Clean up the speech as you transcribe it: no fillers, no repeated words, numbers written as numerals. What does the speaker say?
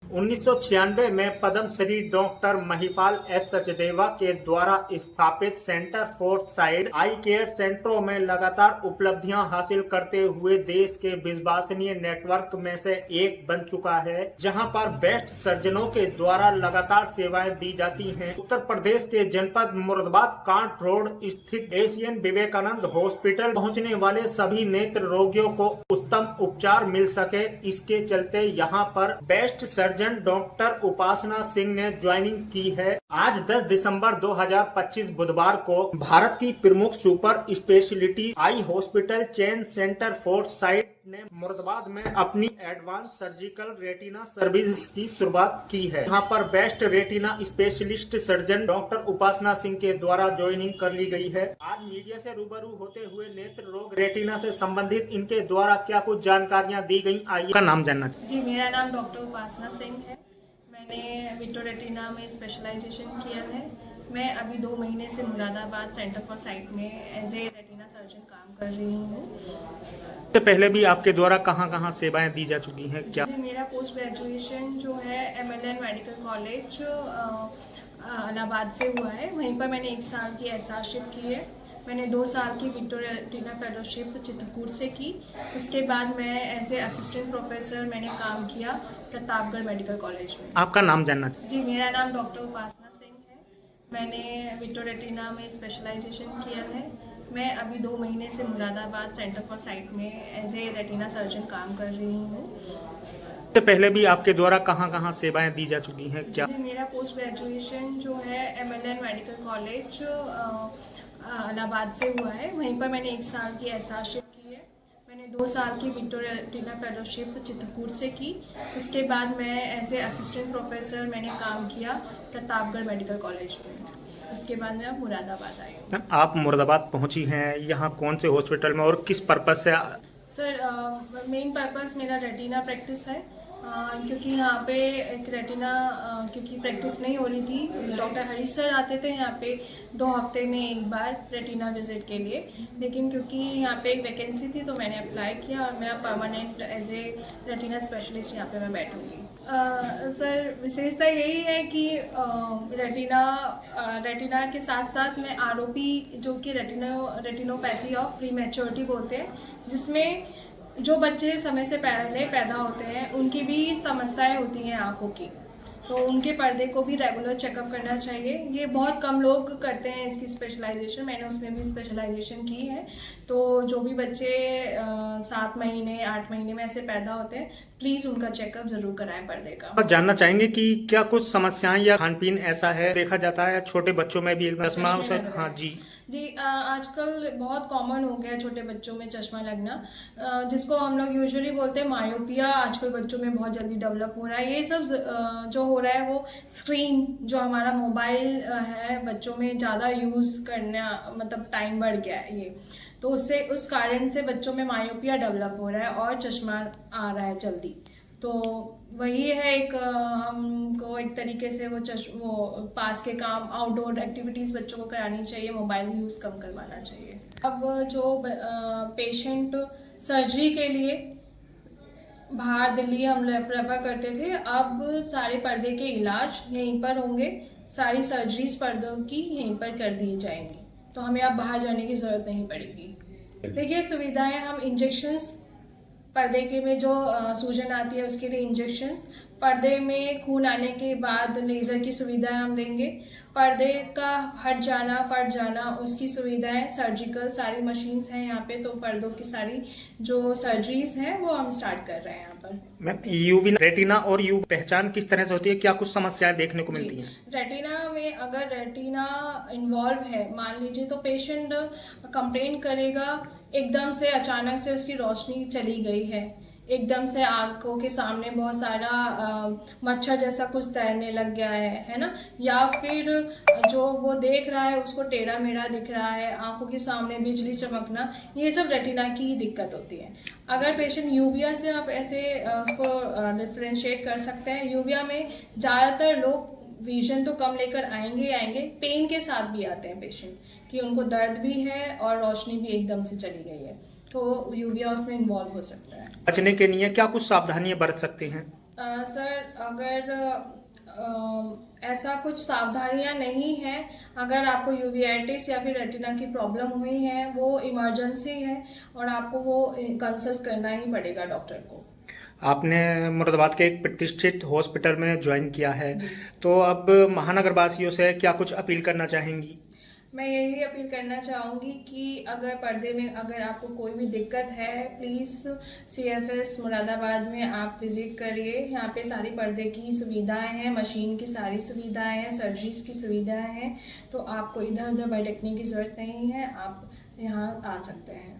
1996 में Padmashri doctor Mahipal S Sachdeva के द्वारा स्थापित centre for side I care सेंटरों में लगातार उपलब्धियां हासिल करते हुए देश के विश्वसनीय नेटवर्क में से एक बन चुका है, जहां पर बेस्ट सर्जनों के द्वारा लगातार सेवाएं दी जाती हैं। उत्तर प्रदेश के जनपद मुरादाबाद कांट रोड स्थित एशियन विवेकानंद हॉस्पिटल पहुंचने वाले सभी नेत्र रोगियों को उत्तम उपचार मिल सके, इसके चलते यहां पर best surgeon doctor Upasana Singh ने ज्वाइनिंग की है। आज 10 दिसंबर 2025 बुधवार को भारत की प्रमुख super speciality eye hospital chain centre for site ने मुरादाबाद में अपनी एडवांस सर्जिकल रेटिना सर्विस की शुरुआत की है। यहाँ पर best retina specialist surgeon doctor Upasana Singh के द्वारा ज्वाइनिंग कर ली गई है। आज मीडिया से रूबरू होते हुए नेत्र रोग रेटिना से संबंधित इनके द्वारा क्या कुछ जानकारियाँ दी गयी, आइए का नाम जानना चाहिए। जी, मेरा नाम डॉक्टर उपासना सिंह है। मैंने विट्रो रेटिना में स्पेशलाइजेशन किया है। मैं अभी 2 महीने से मुरादाबाद सेंटर फॉर साइट में एज ए रेटिना सर्जन काम कर रही हूँ। इससे पहले भी आपके द्वारा कहाँ सेवाएं दी जा चुकी हैं क्या? जी, मेरा पोस्ट ग्रेजुएशन जो है MLN मेडिकल कॉलेज इलाहाबाद से हुआ है। वहीं पर मैंने 1 साल की एसआरशिप की है। मैंने 2 साल की विट्रो रेटिना फेलोशिप चित्रकूट से की। उसके बाद मैं एज ए असिस्टेंट प्रोफेसर मैंने काम किया प्रतापगढ़ मेडिकल कॉलेज में। आपका नाम जानना चाहिए। जी, मेरा नाम डॉक्टर उपासना सिंह है। मैंने विट्रो रेटिना में स्पेशलाइजेशन किया है। मैं अभी 2 महीने से मुरादाबाद सेंटर फॉर साइट में एज ए रेटिना सर्जन काम कर रही हूँ। इससे पहले भी आपके द्वारा कहाँ सेवाएं दी जा चुकी हैं क्या? जी, मेरा पोस्ट ग्रेजुएशन जो है MLN मेडिकल कॉलेज इलाहाबाद से हुआ है। वहीं पर मैंने 1 साल की एसआरशिप की है। मैंने 2 साल की विट्रो रेटिना फेलोशिप चित्रकूट से की। उसके बाद मैं एज ए असिस्टेंट प्रोफेसर मैंने काम किया प्रतापगढ़ मेडिकल कॉलेज में। उसके बाद मैं अब मुरादाबाद आई हूँ। आप मुरादाबाद पहुंची हैं, यहाँ कौन से हॉस्पिटल में और किस पर्पज से? सर, मेन पर्पस मेरा रेटिना प्रैक्टिस है। क्योंकि यहाँ पे एक रेटिना क्योंकि प्रैक्टिस नहीं हो रही थी। डॉक्टर हरीश सर आते थे यहाँ पे 2 हफ्ते में 1 बार रेटिना विजिट के लिए, लेकिन क्योंकि यहाँ पे एक वैकेंसी थी तो मैंने अप्लाई किया और मैं permanent as a retina specialist यहाँ पे मैं बैठूँगी। सर, विशेषता यही है कि रेटिना के साथ साथ मैं ROP जो कि रेटिनोपैथी ऑफ प्री मैच्योरिटी बोलते हैं, जिसमें जो बच्चे समय से पहले पैदा होते हैं उनकी भी समस्याएं होती हैं आँखों की, तो उनके पर्दे को भी रेगुलर चेकअप करना चाहिए। ये बहुत कम लोग करते हैं इसकी स्पेशलाइजेशन। मैंने उसमें भी स्पेशलाइजेशन की है। तो जो भी बच्चे 7 महीने 8 महीने में ऐसे पैदा होते हैं, प्लीज़ उनका चेकअप ज़रूर कराएं पर्दे का। आप जानना चाहेंगे कि क्या कुछ समस्याएं या खान पीन ऐसा है देखा जाता है छोटे बच्चों में भी एकदम चश्मा? हाँ जी जी, आजकल बहुत कॉमन हो गया है छोटे बच्चों में चश्मा लगना, जिसको हम लोग यूजुअली बोलते हैं मायोपिया। आजकल बच्चों में बहुत जल्दी डेवलप हो रहा है। ये सब जो हो रहा है वो स्क्रीन जो हमारा मोबाइल है बच्चों में ज़्यादा यूज़ करना, मतलब टाइम बढ़ गया है ये, तो उससे उस कारण से बच्चों में मायोपिया डेवलप हो रहा है और चश्मा आ रहा है जल्दी। तो वही है एक हमको एक तरीके से वो पास के काम, आउटडोर एक्टिविटीज़ बच्चों को करानी चाहिए, मोबाइल यूज़ कम करवाना चाहिए। अब जो पेशेंट सर्जरी के लिए बाहर दिल्ली हम रेफर करते थे, अब सारे पर्दे के इलाज यहीं पर होंगे। सारी सर्जरीज पर्दों की यहीं पर कर दी जाएंगी, तो हमें अब बाहर जाने की ज़रूरत नहीं पड़ेगी। देखिए, सुविधाएं हम इंजेक्शंस, पर्दे के में जो सूजन आती है उसके लिए इंजेक्शंस, पर्दे में खून आने के बाद लेज़र की सुविधाएं हम देंगे, पर्दे का फट जाना उसकी सुविधाएं, सर्जिकल सारी मशीन्स हैं यहाँ पे, तो पर्दों की सारी जो सर्जरीज हैं वो हम स्टार्ट कर रहे हैं यहाँ पर। मैम, यूवी रेटिना और यू पहचान किस तरह से होती है, क्या कुछ समस्याएं देखने को मिलती हैं? रेटिना में अगर रेटिना इन्वॉल्व है, मान लीजिए, तो पेशेंट कंप्लेन करेगा एकदम से अचानक से उसकी रोशनी चली गई है, एकदम से आंखों के सामने बहुत सारा मच्छर जैसा कुछ तैरने लग गया है ना, या फिर जो वो देख रहा है उसको टेढ़ा मेढ़ा दिख रहा है, आंखों के सामने बिजली चमकना, ये सब रेटिना की दिक्कत होती है। अगर पेशेंट यूविया से आप ऐसे उसको डिफ्रेंशिएट कर सकते हैं। यूविया में ज़्यादातर लोग विजन तो कम लेकर आएंगे, पेन के साथ भी आते हैं पेशेंट, कि उनको दर्द भी है और रोशनी भी एकदम से चली गई है, तो यूविया उसमें इन्वॉल्व हो सकता है। बचने के लिए क्या कुछ सावधानियां बरत सकते हैं? सर अगर ऐसा कुछ सावधानियां नहीं है, अगर आपको यूवियाटिस या फिर रेटिना की प्रॉब्लम हुई है, वो इमरजेंसी है और आपको वो कंसल्ट करना ही पड़ेगा डॉक्टर को। आपने मुरादाबाद के एक प्रतिष्ठित हॉस्पिटल में ज्वाइन किया है, तो अब महानगर वासियों से क्या कुछ अपील करना चाहेंगी? मैं यही अपील करना चाहूँगी कि अगर पर्दे में अगर आपको कोई भी दिक्कत है, प्लीज़ CFS मुरादाबाद में आप विज़िट करिए। यहाँ पे सारी पर्दे की सुविधाएं हैं, मशीन की सारी सुविधाएं हैं, सर्जरीज की सुविधाएं हैं, तो आपको इधर उधर भटकने की ज़रूरत नहीं है, आप यहाँ आ सकते हैं।